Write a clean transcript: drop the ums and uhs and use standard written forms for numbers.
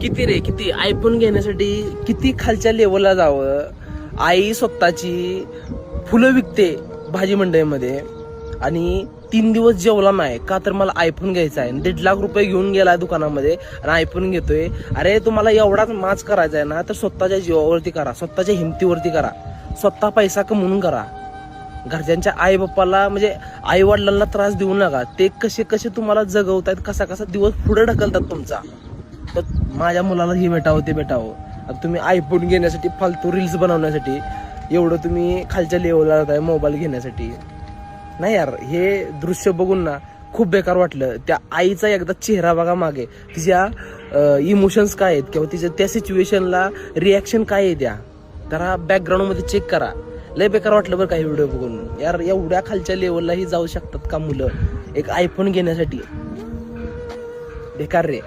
किती रे किती आयफोन घेण्यासाठी किती खालच्या लेवलला जावं. आई स्वतःची फुलं विकते भाजी मंडईमध्ये आणि 3 दिवस जेवला नाही का तर मला आयफोन घ्यायचा आहे. 1.5 लाख रुपये घेऊन गेला दुकानामध्ये आणि आयफोन घेतोय. अरे तुम्हाला एवढाच माच करायचा आहे ना तर स्वतःच्या जीवावरती करा, स्वतःच्या हिमतीवरती करा, स्वतः पैसा कमवून करा. घरच्यांच्या आई बाप्पाला म्हणजे आई वडिलांना त्रास देऊ नका. ते कसे कसे तुम्हाला जगवतायत, कसा कसा दिवस पुढे ढकलतात तुमचा. तर माझ्या मुलाला हे भेटावं ते भेटावं. आता तुम्ही आयफोन घेण्यासाठी फालतू रील्स बनवण्यासाठी एवढं तुम्ही खालच्या लेवलला जाताय मोबाईल घेण्यासाठी. नाही यार, हे दृश्य बघून ना खूप बेकार वाटलं. त्या आईचा एकदा चेहरा बघा मागे, तिच्या इमोशन्स काय आहेत किंवा तिच्या त्या सिच्युएशनला रिॲक्शन काय आहे त्या जरा बॅकग्राऊंड मध्ये चेक करा. लय बेकार वाटलं बरं काही व्हिडिओ बघून. यार एवढ्या खालच्या लेवललाही जाऊ शकतात का मुलं एक आयफोन घेण्यासाठी? बेकार रे.